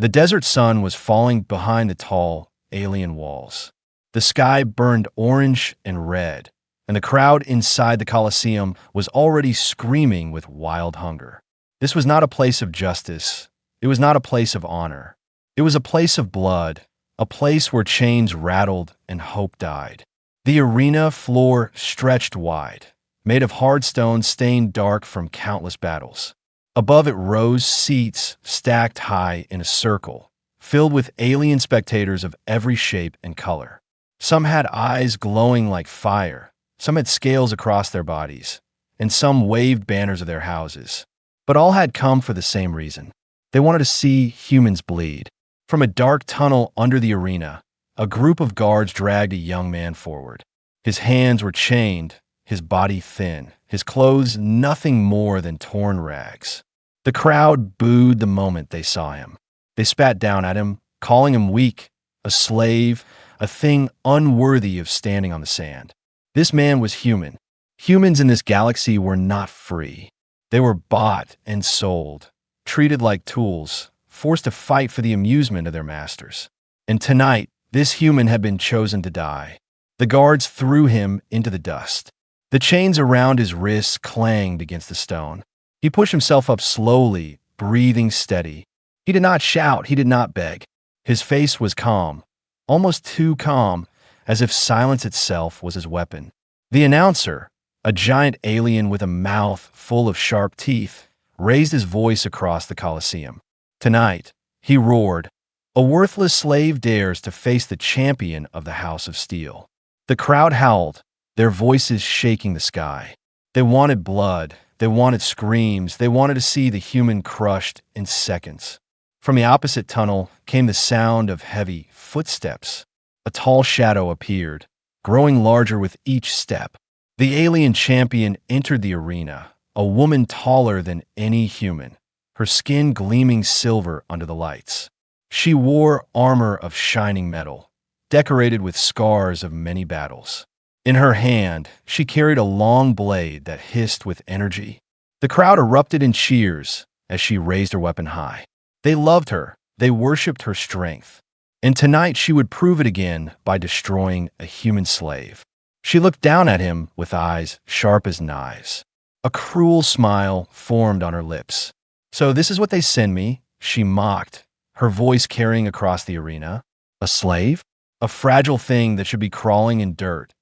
The desert sun was falling behind the tall, alien walls. The sky burned orange and red, and the crowd inside the coliseum was already screaming with wild hunger. This was not a place of justice. It was not a place of honor. It was a place of blood, a place where chains rattled and hope died. The arena floor stretched wide, made of hard stone stained dark from countless battles. Above it rose seats stacked high in a circle, filled with alien spectators of every shape and color. Some had eyes glowing like fire, some had scales across their bodies, and some waved banners of their houses. But all had come for the same reason. They wanted to see humans bleed. From a dark tunnel under the arena, a group of guards dragged a young man forward. His hands were chained, his body thin, his clothes nothing more than torn rags. The crowd booed the moment they saw him. They spat down at him, calling him weak, a slave, a thing unworthy of standing on the sand. This man was human. Humans in this galaxy were not free. They were bought and sold, treated like tools, forced to fight for the amusement of their masters. And tonight, this human had been chosen to die. The guards threw him into the dust. The chains around his wrists clanged against the stone. He pushed himself up slowly, breathing steady. He did not shout, he did not beg. His face was calm, almost too calm, as if silence itself was his weapon. The announcer, a giant alien with a mouth full of sharp teeth, raised his voice across the coliseum. Tonight, he roared, a worthless slave dares to face the champion of the House of Steel. The crowd howled, their voices shaking the sky. They wanted blood, they wanted screams, they wanted to see the human crushed in seconds. From the opposite tunnel came the sound of heavy footsteps. A tall shadow appeared, growing larger with each step. The alien champion entered the arena, a woman taller than any human, her skin gleaming silver under the lights. She wore armor of shining metal, decorated with scars of many battles. In her hand, she carried a long blade that hissed with energy. The crowd erupted in cheers as she raised her weapon high. They loved her, they worshipped her strength. And tonight she would prove it again by destroying a human slave. She looked down at him with eyes sharp as knives. A cruel smile formed on her lips. "So this is what they send me," she mocked, her voice carrying across the arena. "A slave? A fragile thing that should be crawling in dirt,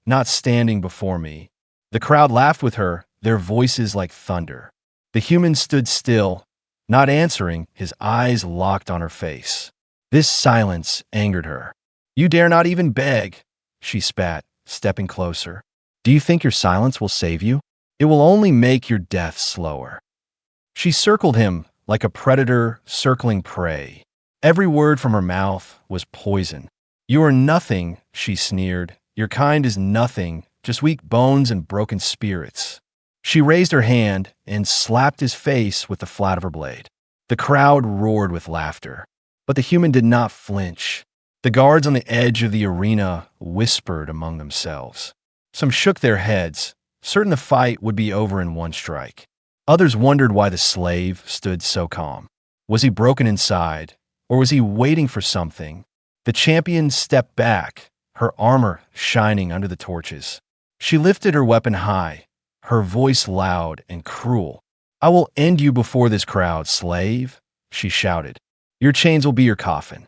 not standing before me." The crowd laughed with her, their voices like thunder. The human stood still, not answering, his eyes locked on her face. This silence angered her. "You dare not even beg," she spat, stepping closer. "Do you think your silence will save you? It will only make your death slower." She circled him like a predator circling prey. Every word from her mouth was poison. "You are nothing," she sneered. "Your kind is nothing, just weak bones and broken spirits." She raised her hand and slapped his face with the flat of her blade. The crowd roared with laughter, but the human did not flinch. The guards on the edge of the arena whispered among themselves. Some shook their heads, certain the fight would be over in one strike. Others wondered why the slave stood so calm. Was he broken inside, or was he waiting for something? The champion stepped back, her armor shining under the torches. She lifted her weapon high, her voice loud and cruel. "I will end you before this crowd, slave," she shouted. "Your chains will be your coffin."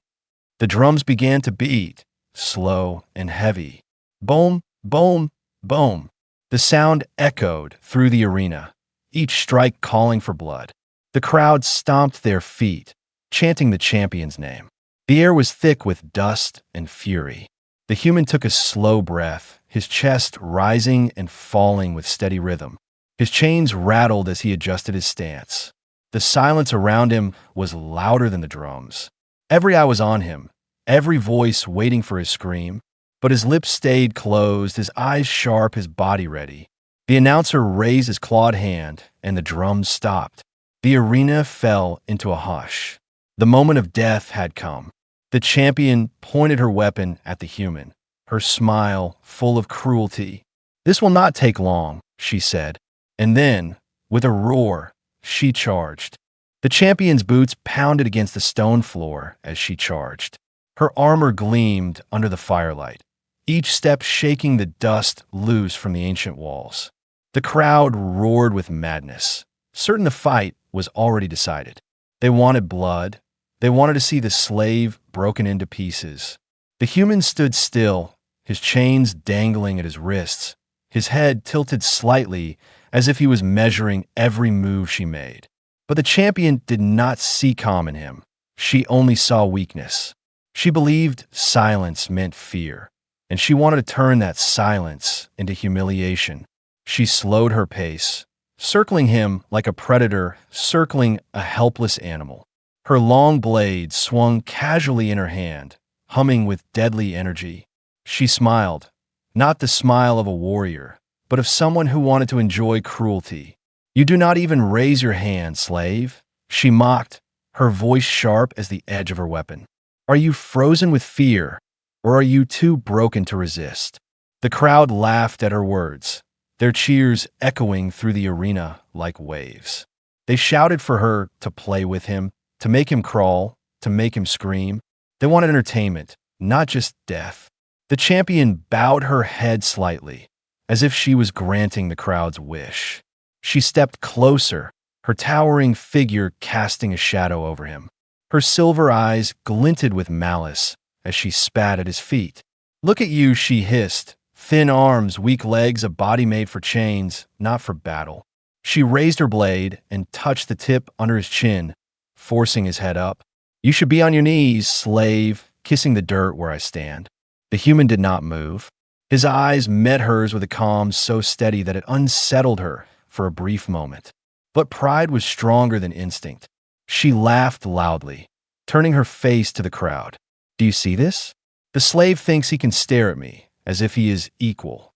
The drums began to beat, slow and heavy. Boom, boom, boom. The sound echoed through the arena, each strike calling for blood. The crowd stomped their feet, chanting the champion's name. The air was thick with dust and fury. The human took a slow breath, his chest rising and falling with steady rhythm. His chains rattled as he adjusted his stance. The silence around him was louder than the drums. Every eye was on him, every voice waiting for his scream. But his lips stayed closed, his eyes sharp, his body ready. The announcer raised his clawed hand, and the drums stopped. The arena fell into a hush. The moment of death had come. The champion pointed her weapon at the human, her smile full of cruelty. "This will not take long," she said. And then, with a roar, she charged. The champion's boots pounded against the stone floor as she charged. Her armor gleamed under the firelight, each step shaking the dust loose from the ancient walls. The crowd roared with madness, certain the fight was already decided. They wanted blood. They wanted to see the slave broken into pieces. The human stood still, his chains dangling at his wrists, his head tilted slightly as if he was measuring every move she made. But the champion did not see calm in him. She only saw weakness. She believed silence meant fear, and she wanted to turn that silence into humiliation. She slowed her pace, circling him like a predator circling a helpless animal. Her long blade swung casually in her hand, humming with deadly energy. She smiled, not the smile of a warrior, but of someone who wanted to enjoy cruelty. "You do not even raise your hand, slave," she mocked, her voice sharp as the edge of her weapon. "Are you frozen with fear, or are you too broken to resist?" The crowd laughed at her words, their cheers echoing through the arena like waves. They shouted for her to play with him, to make him crawl, to make him scream. They wanted entertainment, not just death. The champion bowed her head slightly, as if she was granting the crowd's wish. She stepped closer, her towering figure casting a shadow over him. Her silver eyes glinted with malice as she spat at his feet. "Look at you," she hissed. "Thin arms, weak legs, a body made for chains, not for battle." She raised her blade and touched the tip under his chin, forcing his head up. "You should be on your knees, slave, kissing the dirt where I stand." The human did not move. His eyes met hers with a calm so steady that it unsettled her for a brief moment. But pride was stronger than instinct. She laughed loudly, turning her face to the crowd. "Do you see this? The slave thinks he can stare at me, as if he is equal."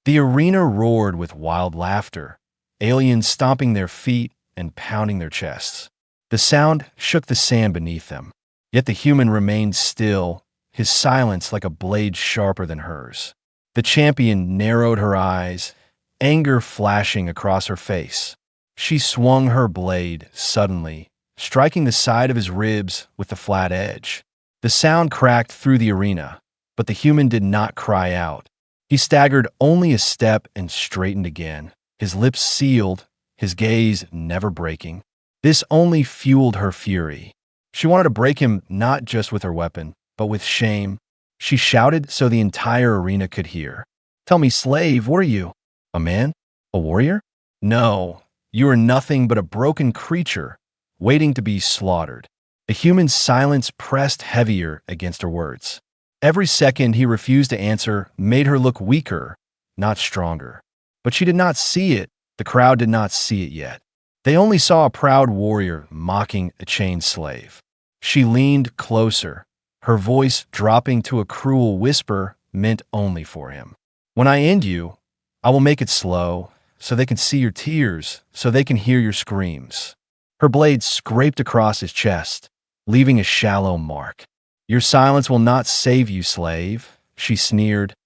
The arena roared with wild laughter, aliens stomping their feet and pounding their chests. The sound shook the sand beneath them, yet the human remained still, his silence like a blade sharper than hers. The champion narrowed her eyes, anger flashing across her face. She swung her blade suddenly, striking the side of his ribs with the flat edge. The sound cracked through the arena, but the human did not cry out. He staggered only a step and straightened again, his lips sealed, his gaze never breaking. This only fueled her fury. She wanted to break him not just with her weapon, but with shame. She shouted so the entire arena could hear. "Tell me, slave, what are you? A man? A warrior? No, you are nothing but a broken creature, waiting to be slaughtered." The human's silence pressed heavier against her words. Every second he refused to answer made her look weaker, not stronger. But she did not see it. The crowd did not see it yet. They only saw a proud warrior mocking a chained slave. She leaned closer, her voice dropping to a cruel whisper meant only for him. "When I end you, I will make it slow, so they can see your tears, so they can hear your screams." Her blade scraped across his chest, leaving a shallow mark. "Your silence will not save you, slave," she sneered.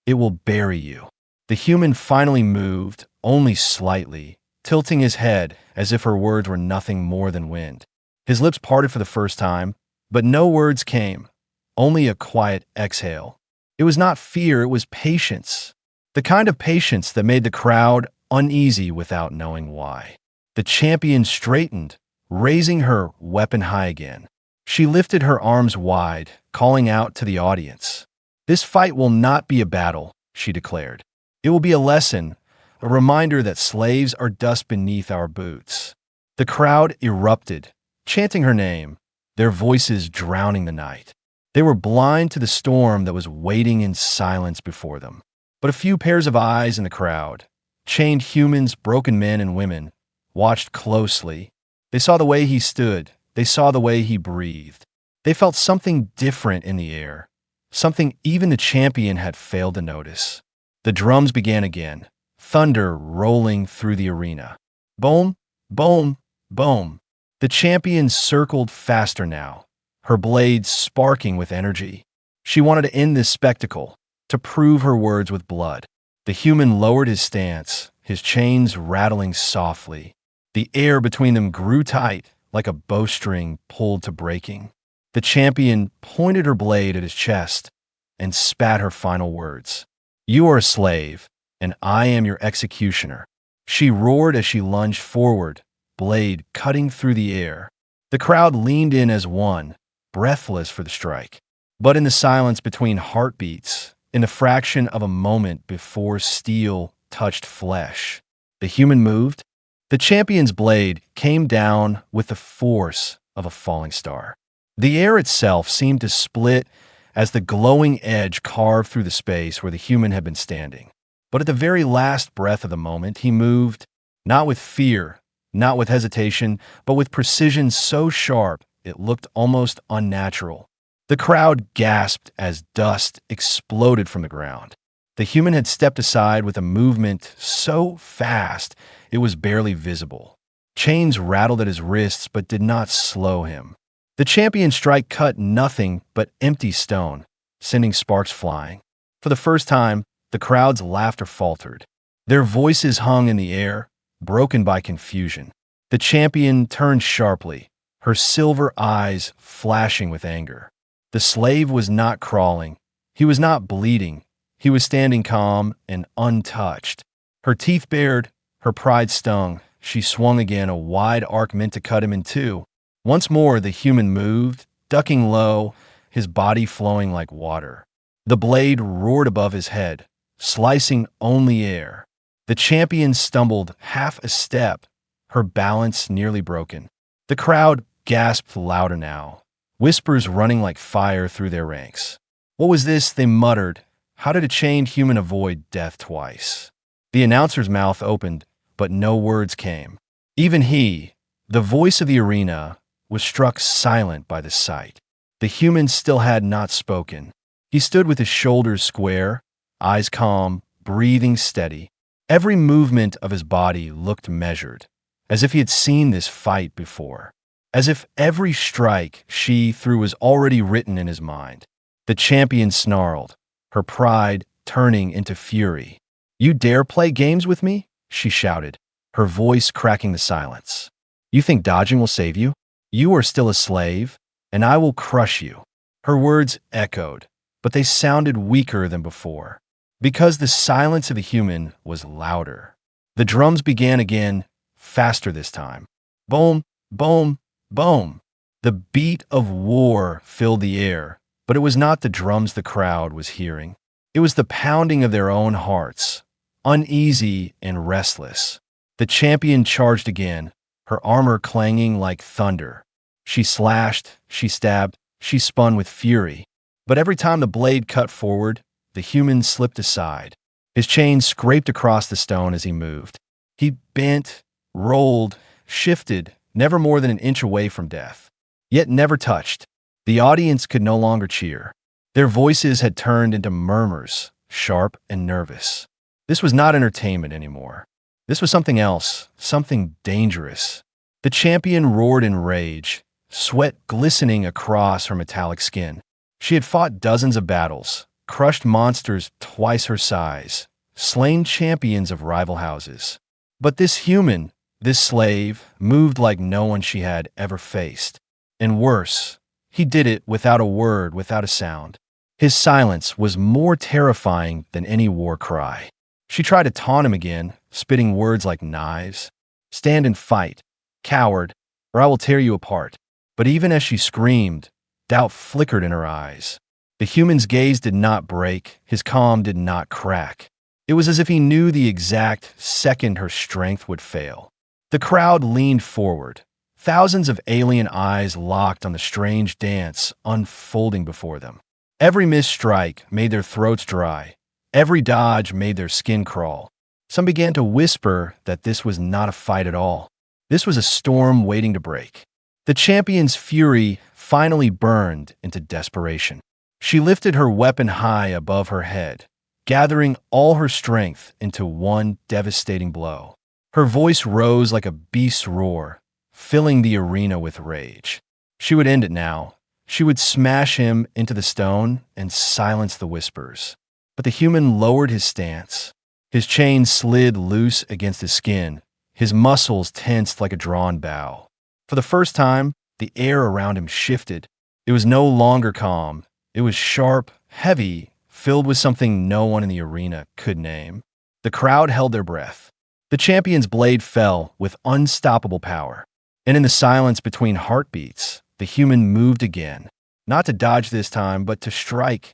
"It will bury you." The human finally moved, only slightly, tilting his head as if her words were nothing more than wind. His lips parted for the first time, but no words came, only a quiet exhale. It was not fear, it was patience. The kind of patience that made the crowd uneasy without knowing why. The champion straightened, raising her weapon high again. She lifted her arms wide, calling out to the audience. "This fight will not be a battle," she declared. "It will be a lesson, a reminder that slaves are dust beneath our boots." The crowd erupted, chanting her name, their voices drowning the night. They were blind to the storm that was waiting in silence before them. But a few pairs of eyes in the crowd, chained humans, broken men and women, watched closely. They saw the way he stood. They saw the way he breathed. They felt something different in the air, something even the champion had failed to notice. The drums began again, thunder rolling through the arena. Boom, boom, boom. The champion circled faster now, her blades sparking with energy. She wanted to end this spectacle, to prove her words with blood. The human lowered his stance, his chains rattling softly. The air between them grew tight, like a bowstring pulled to breaking. The champion pointed her blade at his chest and spat her final words. "You are a slave, and I am your executioner." She roared as she lunged forward, blade cutting through the air. The crowd leaned in as one, breathless for the strike. But in the silence between heartbeats, in the fraction of a moment before steel touched flesh, the human moved. The champion's blade came down with the force of a falling star. The air itself seemed to split as the glowing edge carved through the space where the human had been standing. But at the very last breath of the moment, he moved, not with fear, not with hesitation, but with precision so sharp it looked almost unnatural. The crowd gasped as dust exploded from the ground. The human had stepped aside with a movement so fast it was barely visible. Chains rattled at his wrists but did not slow him. The champion's strike cut nothing but empty stone, sending sparks flying. For the first time, the crowd's laughter faltered. Their voices hung in the air, broken by confusion. The champion turned sharply, her silver eyes flashing with anger. The slave was not crawling. He was not bleeding. He was standing calm and untouched. Her teeth bared, her pride stung. She swung again, a wide arc meant to cut him in two. Once more, the human moved, ducking low, his body flowing like water. The blade roared above his head, slicing only air. The champion stumbled half a step, her balance nearly broken. The crowd gasped louder now, whispers running like fire through their ranks. What was this? They muttered. How did a chained human avoid death twice? The announcer's mouth opened, but no words came. Even he, the voice of the arena, was struck silent by the sight. The human still had not spoken. He stood with his shoulders square, eyes calm, breathing steady. Every movement of his body looked measured, as if he had seen this fight before, as if every strike she threw was already written in his mind. The champion snarled, her pride turning into fury. "You dare play games with me?" she shouted, her voice cracking the silence. "You think dodging will save you? You are still a slave, and I will crush you." Her words echoed, but they sounded weaker than before, because the silence of the human was louder. The drums began again, faster this time. Boom, boom, boom. The beat of war filled the air, but it was not the drums the crowd was hearing. It was the pounding of their own hearts, uneasy and restless. The champion charged again, her armor clanging like thunder. She slashed, she stabbed, she spun with fury. But every time the blade cut forward, the human slipped aside. His chain scraped across the stone as he moved. He bent, rolled, shifted, never more than an inch away from death, yet never touched. The audience could no longer cheer. Their voices had turned into murmurs, sharp and nervous. This was not entertainment anymore. This was something else, something dangerous. The champion roared in rage, sweat glistening across her metallic skin. She had fought dozens of battles, crushed monsters twice her size, slain champions of rival houses. But this human, this slave, moved like no one she had ever faced. And worse, he did it without a word, without a sound. His silence was more terrifying than any war cry. She tried to taunt him again, spitting words like knives. "Stand and fight, coward, or I will tear you apart." But even as she screamed, doubt flickered in her eyes. The human's gaze did not break, his calm did not crack. It was as if he knew the exact second her strength would fail. The crowd leaned forward, thousands of alien eyes locked on the strange dance unfolding before them. Every missed strike made their throats dry. Every dodge made their skin crawl. Some began to whisper that this was not a fight at all. This was a storm waiting to break. The champion's fury finally burned into desperation. She lifted her weapon high above her head, gathering all her strength into one devastating blow. Her voice rose like a beast's roar, filling the arena with rage. She would end it now. She would smash him into the stone and silence the whispers. But the human lowered his stance. His chain slid loose against his skin, his muscles tensed like a drawn bow. For the first time, the air around him shifted. It was no longer calm. It was sharp, heavy, filled with something no one in the arena could name. The crowd held their breath. The champion's blade fell with unstoppable power. And in the silence between heartbeats, the human moved again, not to dodge this time, but to strike.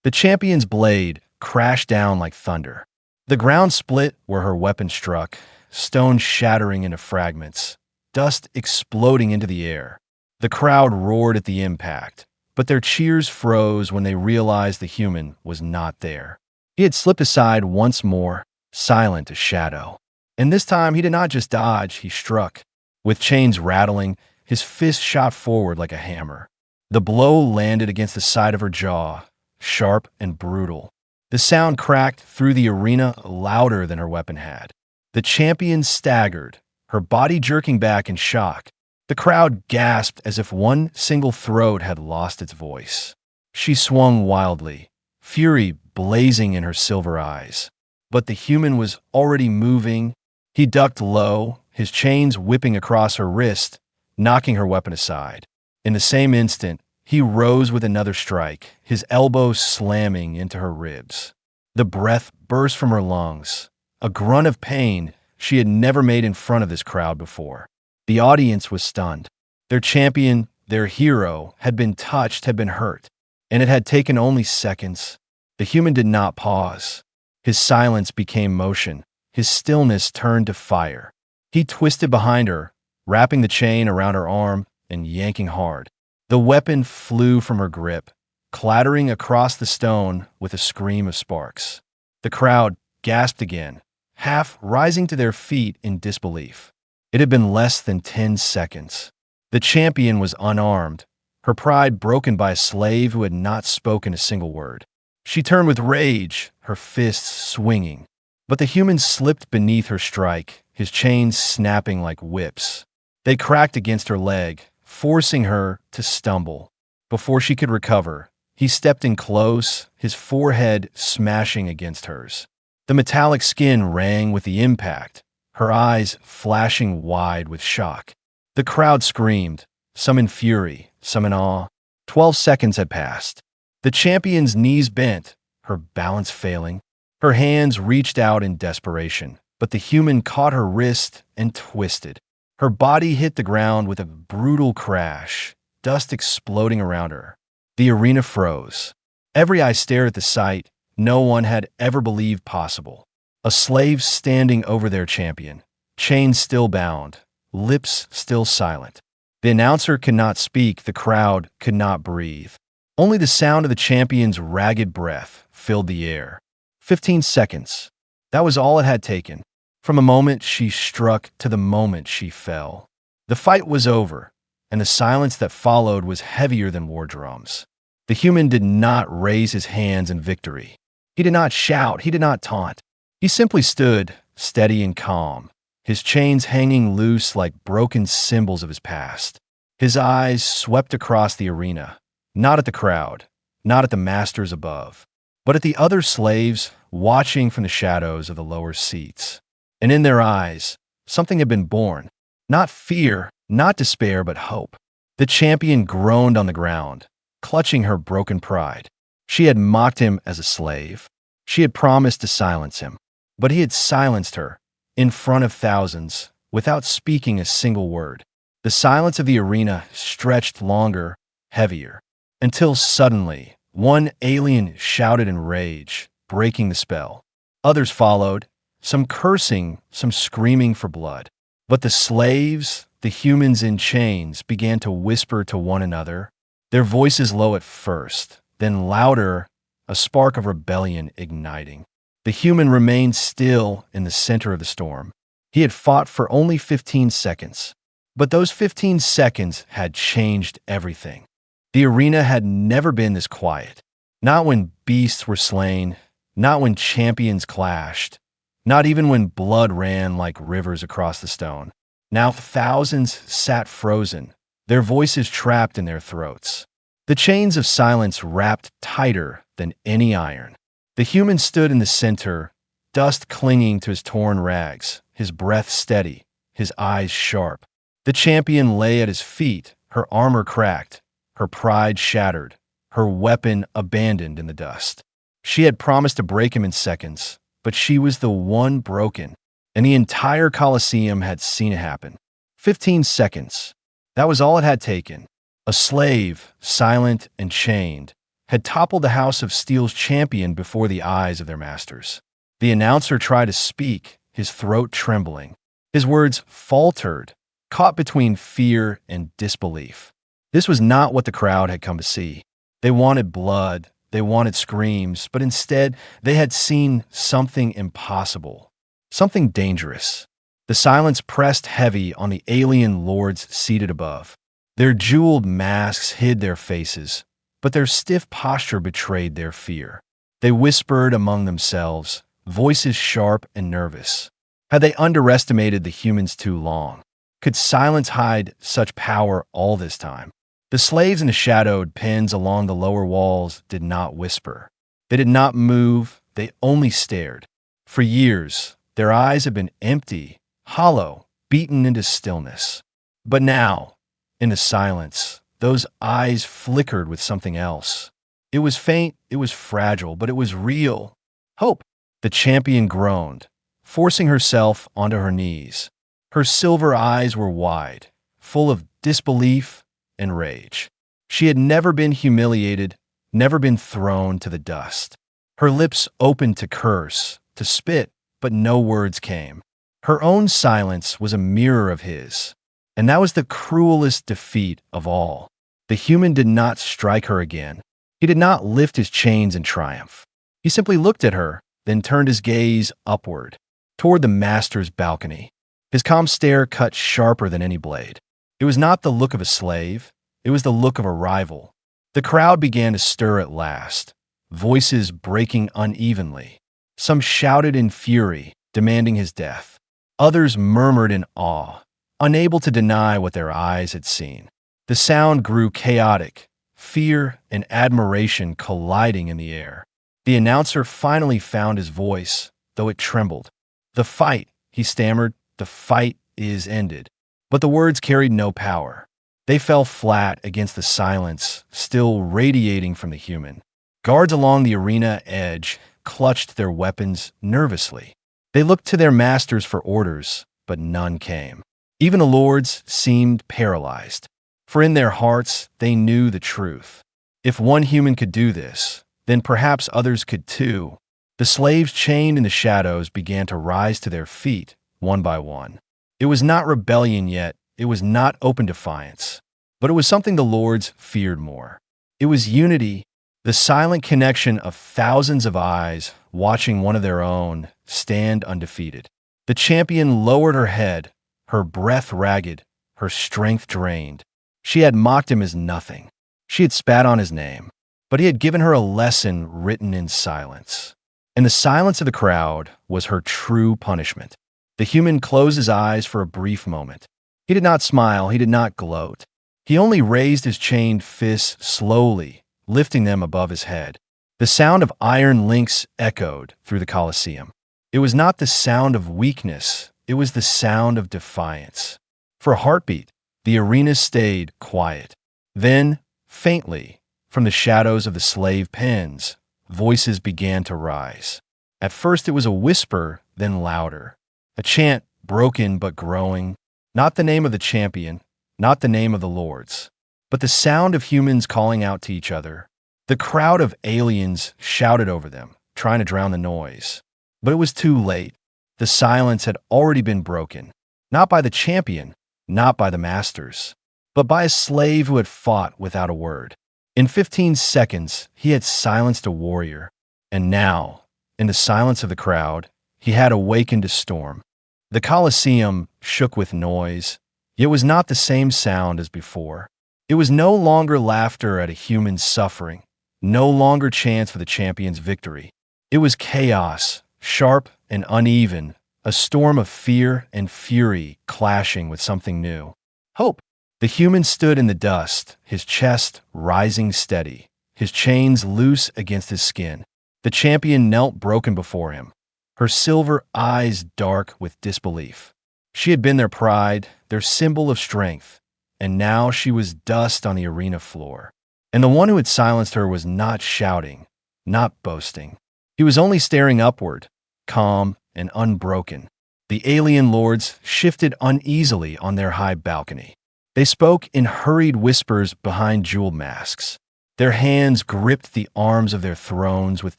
The champion's blade crashed down like thunder. The ground split where her weapon struck, stone shattering into fragments, dust exploding into the air. The crowd roared at the impact, but their cheers froze when they realized the human was not there. He had slipped aside once more, silent as shadow. And this time he did not just dodge, he struck. With chains rattling, his fist shot forward like a hammer. The blow landed against the side of her jaw, sharp and brutal. The sound cracked through the arena louder than her weapon had. The champion staggered, her body jerking back in shock. The crowd gasped as if one single throat had lost its voice. She swung wildly, fury blazing in her silver eyes. But the human was already moving. He ducked low, his chains whipping across her wrist, knocking her weapon aside. In the same instant, he rose with another strike, his elbow slamming into her ribs. The breath burst from her lungs, a grunt of pain she had never made in front of this crowd before. The audience was stunned. Their champion, their hero, had been touched, had been hurt, and it had taken only seconds. The human did not pause. His silence became motion. His stillness turned to fire. He twisted behind her, wrapping the chain around her arm and yanking hard. The weapon flew from her grip, clattering across the stone with a scream of sparks. The crowd gasped again, half rising to their feet in disbelief. It had been less than 10 seconds. The champion was unarmed, her pride broken by a slave who had not spoken a single word. She turned with rage, her fists swinging. But the human slipped beneath her strike, his chains snapping like whips. They cracked against her leg, forcing her to stumble. Before she could recover, he stepped in close, his forehead smashing against hers. The metallic skin rang with the impact, her eyes flashing wide with shock. The crowd screamed, some in fury, some in awe. 12 seconds had passed. The champion's knees bent, her balance failing. Her hands reached out in desperation, but the human caught her wrist and twisted. Her body hit the ground with a brutal crash, dust exploding around her. The arena froze. Every eye stared at the sight no one had ever believed possible. A slave standing over their champion, chains still bound, lips still silent. The announcer could not speak, the crowd could not breathe. Only the sound of the champion's ragged breath filled the air. 15 seconds. That was all it had taken. From the moment she struck to the moment she fell. The fight was over, and the silence that followed was heavier than war drums. The human did not raise his hands in victory. He did not shout, he did not taunt. He simply stood, steady and calm, his chains hanging loose like broken symbols of his past. His eyes swept across the arena, not at the crowd, not at the masters above, but at the other slaves watching from the shadows of the lower seats. And in their eyes, something had been born. Not fear, not despair, but hope. The champion groaned on the ground, clutching her broken pride. She had mocked him as a slave. She had promised to silence him. But he had silenced her, in front of thousands, without speaking a single word. The silence of the arena stretched longer, heavier, until suddenly, one alien shouted in rage, breaking the spell. Others followed, some cursing, some screaming for blood. But the slaves, the humans in chains, began to whisper to one another, their voices low at first, then louder, a spark of rebellion igniting. The human remained still in the center of the storm. He had fought for only 15 seconds. But those 15 seconds had changed everything. The arena had never been this quiet. Not when beasts were slain, not when champions clashed, not even when blood ran like rivers across the stone. Now thousands sat frozen, their voices trapped in their throats. The chains of silence wrapped tighter than any iron. The human stood in the center, dust clinging to his torn rags, his breath steady, his eyes sharp. The champion lay at his feet, her armor cracked, her pride shattered, her weapon abandoned in the dust. She had promised to break him in seconds, but she was the one broken, and the entire coliseum had seen it happen. 15 seconds. That was all it had taken. A slave, silent and chained, had toppled the House of Steel's champion before the eyes of their masters. The announcer tried to speak, his throat trembling. His words faltered, caught between fear and disbelief. This was not what the crowd had come to see. They wanted blood, they wanted screams, but instead they had seen something impossible, something dangerous. The silence pressed heavy on the alien lords seated above. Their jeweled masks hid their faces, but their stiff posture betrayed their fear. They whispered among themselves, voices sharp and nervous. Had they underestimated the humans too long? Could silence hide such power all this time? The slaves in the shadowed pens along the lower walls did not whisper. They did not move, they only stared. For years, their eyes had been empty, hollow, beaten into stillness. But now, in the silence, those eyes flickered with something else. It was faint, it was fragile, but it was real. Hope. The champion groaned, forcing herself onto her knees. Her silver eyes were wide, full of disbelief and rage. She had never been humiliated, never been thrown to the dust. Her lips opened to curse, to spit, but no words came. Her own silence was a mirror of his, and that was the cruelest defeat of all. The human did not strike her again. He did not lift his chains in triumph. He simply looked at her, then turned his gaze upward, toward the master's balcony. His calm stare cut sharper than any blade. It was not the look of a slave, it was the look of a rival. The crowd began to stir at last, voices breaking unevenly. Some shouted in fury, demanding his death. Others murmured in awe, unable to deny what their eyes had seen. The sound grew chaotic, fear and admiration colliding in the air. The announcer finally found his voice, though it trembled. "The fight," he stammered, "the fight is ended." But the words carried no power. They fell flat against the silence, still radiating from the human. Guards along the arena edge clutched their weapons nervously. They looked to their masters for orders, but none came. Even the lords seemed paralyzed, for in their hearts they knew the truth. If one human could do this, then perhaps others could too. The slaves chained in the shadows began to rise to their feet, one by one. It was not rebellion yet, it was not open defiance, but it was something the lords feared more. It was unity, the silent connection of thousands of eyes watching one of their own stand undefeated. The champion lowered her head, her breath ragged, her strength drained. She had mocked him as nothing. She had spat on his name, but he had given her a lesson written in silence. And the silence of the crowd was her true punishment. The human closed his eyes for a brief moment. He did not smile, he did not gloat. He only raised his chained fists slowly, lifting them above his head. The sound of iron links echoed through the coliseum. It was not the sound of weakness, it was the sound of defiance. For a heartbeat, the arena stayed quiet. Then, faintly, from the shadows of the slave pens, voices began to rise. At first it was a whisper, then louder. A chant, broken but growing. Not the name of the champion, not the name of the lords, but the sound of humans calling out to each other. The crowd of aliens shouted over them, trying to drown the noise. But it was too late. The silence had already been broken, not by the champion, not by the masters, but by a slave who had fought without a word. In 15 seconds, he had silenced a warrior, and now, in the silence of the crowd, he had awakened a storm. The coliseum shook with noise, yet was not the same sound as before. It was no longer laughter at a human's suffering, no longer chants for the champion's victory. It was chaos, sharp and uneven, a storm of fear and fury clashing with something new. Hope. The human stood in the dust, his chest rising steady, his chains loose against his skin. The champion knelt broken before him, her silver eyes dark with disbelief. She had been their pride, their symbol of strength, and now she was dust on the arena floor. And the one who had silenced her was not shouting, not boasting. He was only staring upward, calm and unbroken. The alien lords shifted uneasily on their high balcony. They spoke in hurried whispers behind jeweled masks. Their hands gripped the arms of their thrones with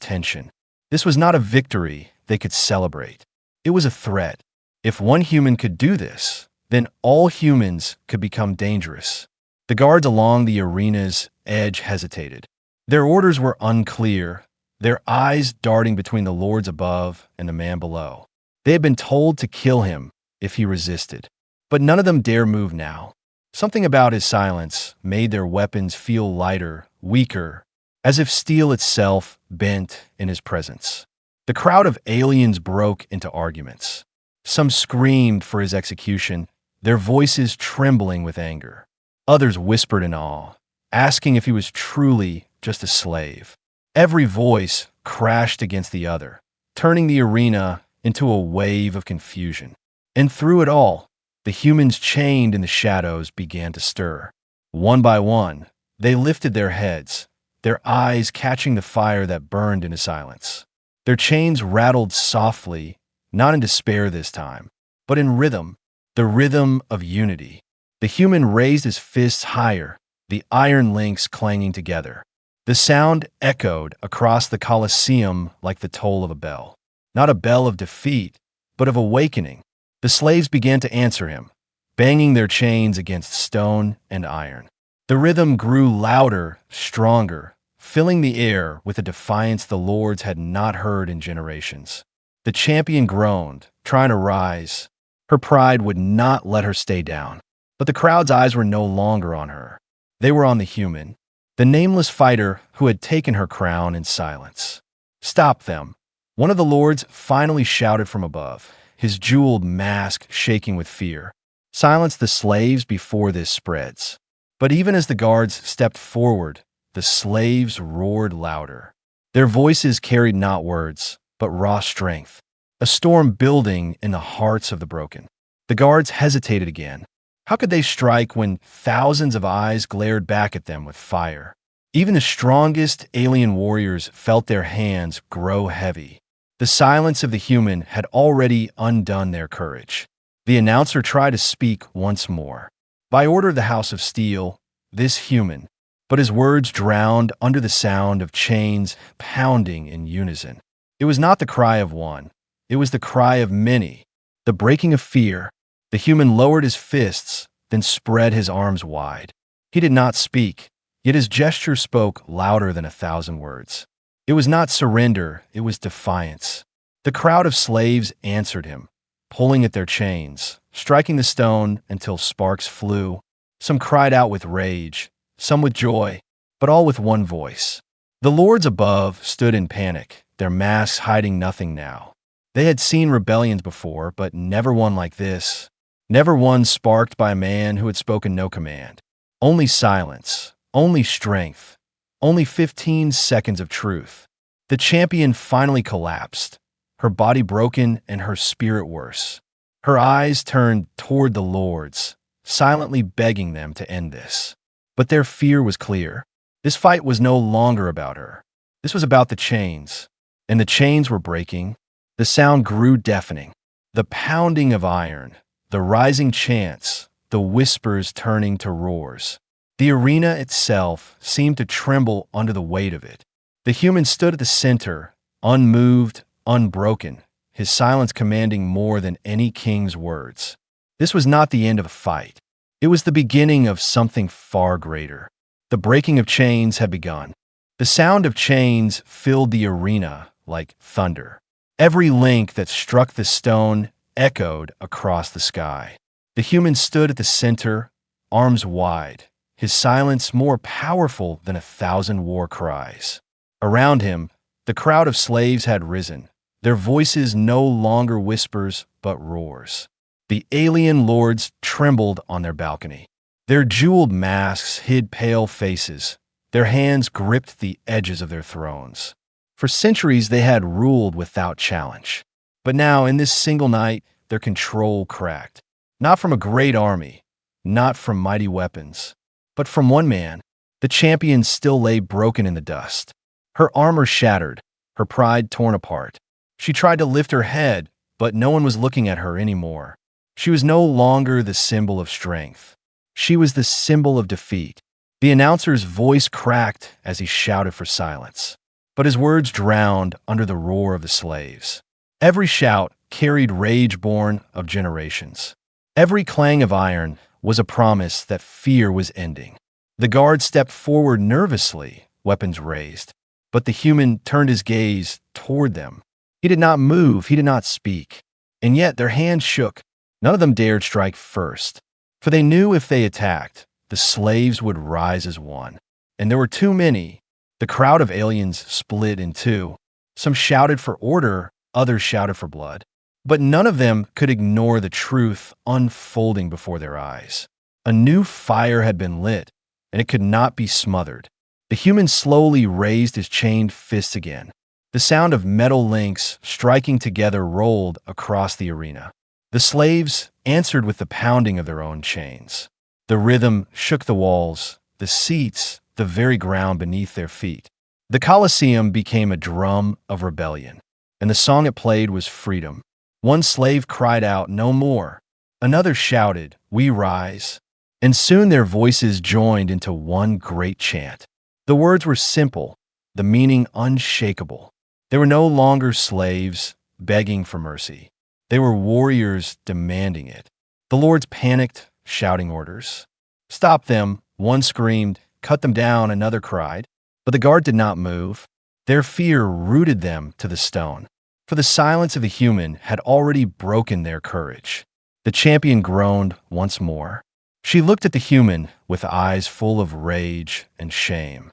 tension. This was not a victory they could celebrate. It was a threat. If one human could do this, then all humans could become dangerous. The guards along the arena's edge hesitated. Their orders were unclear, their eyes darting between the lords above and the man below. They had been told to kill him if he resisted, but none of them dare move now. Something about his silence made their weapons feel lighter, weaker, as if steel itself bent in his presence. The crowd of aliens broke into arguments. Some screamed for his execution, their voices trembling with anger. Others whispered in awe, asking if he was truly just a slave. Every voice crashed against the other, turning the arena into a wave of confusion. And through it all, the humans chained in the shadows began to stir. One by one, they lifted their heads, their eyes catching the fire that burned into silence. Their chains rattled softly, not in despair this time, but in rhythm, the rhythm of unity. The human raised his fists higher, the iron links clanging together. The sound echoed across the coliseum like the toll of a bell. Not a bell of defeat, but of awakening. The slaves began to answer him, banging their chains against stone and iron. The rhythm grew louder, stronger, filling the air with a defiance the lords had not heard in generations. The champion groaned, trying to rise. Her pride would not let her stay down. But the crowd's eyes were no longer on her. They were on the human, the nameless fighter who had taken her crown in silence. "Stop them!" One of the lords finally shouted from above, his jeweled mask shaking with fear. "Silence the slaves before this spreads." But even as the guards stepped forward, the slaves roared louder. Their voices carried not words, but raw strength, a storm building in the hearts of the broken. The guards hesitated again. How could they strike when thousands of eyes glared back at them with fire? Even the strongest alien warriors felt their hands grow heavy. The silence of the human had already undone their courage. The announcer tried to speak once more. "By order of the House of Steel, this human," but his words drowned under the sound of chains pounding in unison. It was not the cry of one. It was the cry of many, the breaking of fear. The human lowered his fists, then spread his arms wide. He did not speak, yet his gesture spoke louder than 1,000 words. It was not surrender, it was defiance. The crowd of slaves answered him, pulling at their chains, striking the stone until sparks flew. Some cried out with rage, some with joy, but all with one voice. The lords above stood in panic, their masks hiding nothing now. They had seen rebellions before, but never one like this. Never one sparked by a man who had spoken no command. Only silence, only strength, only 15 seconds of truth. The champion finally collapsed, her body broken and her spirit worse. Her eyes turned toward the lords, silently begging them to end this. But their fear was clear. This fight was no longer about her. This was about the chains, and the chains were breaking. The sound grew deafening. The pounding of iron, the rising chants, the whispers turning to roars. The arena itself seemed to tremble under the weight of it. The human stood at the center, unmoved, unbroken, his silence commanding more than any king's words. This was not the end of a fight. It was the beginning of something far greater. The breaking of chains had begun. The sound of chains filled the arena like thunder. Every link that struck the stone echoed across the sky. The human stood at the center, arms wide, his silence more powerful than 1,000 war cries. Around him, the crowd of slaves had risen, their voices no longer whispers but roars. The alien lords trembled on their balcony. Their jeweled masks hid pale faces. Their hands gripped the edges of their thrones. For centuries they had ruled without challenge. But now, in this single night, their control cracked. Not from a great army, not from mighty weapons, but from one man. The champion still lay broken in the dust. Her armor shattered, her pride torn apart. She tried to lift her head, but no one was looking at her anymore. She was no longer the symbol of strength. She was the symbol of defeat. The announcer's voice cracked as he shouted for silence, but his words drowned under the roar of the slaves. Every shout carried rage born of generations. Every clang of iron was a promise that fear was ending. The guard stepped forward nervously, weapons raised, but the human turned his gaze toward them. He did not move, he did not speak, and yet their hands shook. None of them dared strike first, for they knew if they attacked, the slaves would rise as one. And there were too many. The crowd of aliens split in two. Some shouted for order, others shouted for blood. But none of them could ignore the truth unfolding before their eyes. A new fire had been lit, and it could not be smothered. The human slowly raised his chained fists again. The sound of metal links striking together rolled across the arena. The slaves answered with the pounding of their own chains. The rhythm shook the walls, the seats, the very ground beneath their feet. The coliseum became a drum of rebellion, and the song it played was freedom. One slave cried out, "No more." Another shouted, "We rise." And soon their voices joined into one great chant. The words were simple, the meaning unshakable. They were no longer slaves begging for mercy. They were warriors demanding it. The lords panicked, shouting orders. "Stop them," one screamed. "Cut them down," another cried. But the guard did not move. Their fear rooted them to the stone, for the silence of the human had already broken their courage. The champion groaned once more. She looked at the human with eyes full of rage and shame.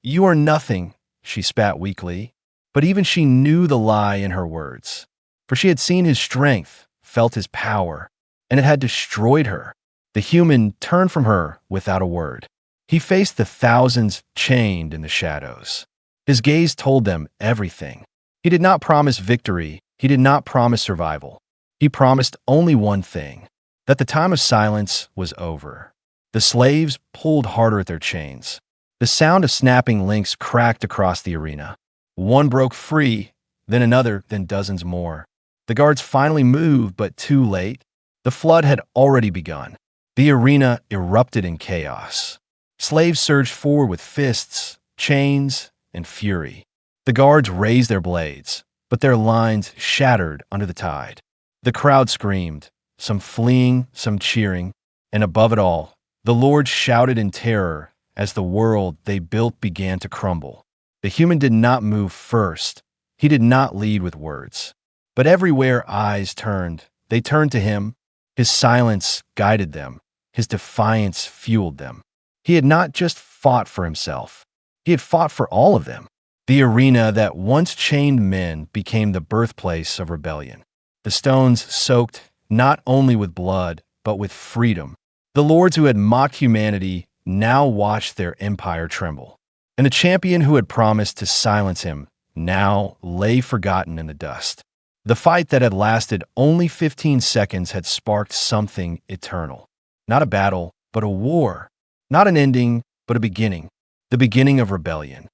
"You are nothing," she spat weakly. But even she knew the lie in her words, for she had seen his strength, felt his power, and it had destroyed her. The human turned from her without a word. He faced the thousands chained in the shadows. His gaze told them everything. He did not promise victory. He did not promise survival. He promised only one thing, that the time of silence was over. The slaves pulled harder at their chains. The sound of snapping links cracked across the arena. One broke free, then another, then dozens more. The guards finally moved, but too late. The flood had already begun. The arena erupted in chaos. Slaves surged forward with fists, chains, and fury. The guards raised their blades, but their lines shattered under the tide. The crowd screamed, some fleeing, some cheering, and above it all, the lords shouted in terror as the world they built began to crumble. The human did not move first. He did not lead with words. But everywhere eyes turned, they turned to him. His silence guided them. His defiance fueled them. He had not just fought for himself. He had fought for all of them. The arena that once chained men became the birthplace of rebellion. The stones soaked not only with blood, but with freedom. The lords who had mocked humanity now watched their empire tremble. And the champion who had promised to silence him now lay forgotten in the dust. The fight that had lasted only 15 seconds had sparked something eternal. Not a battle, but a war. Not an ending, but a beginning. The beginning of rebellion.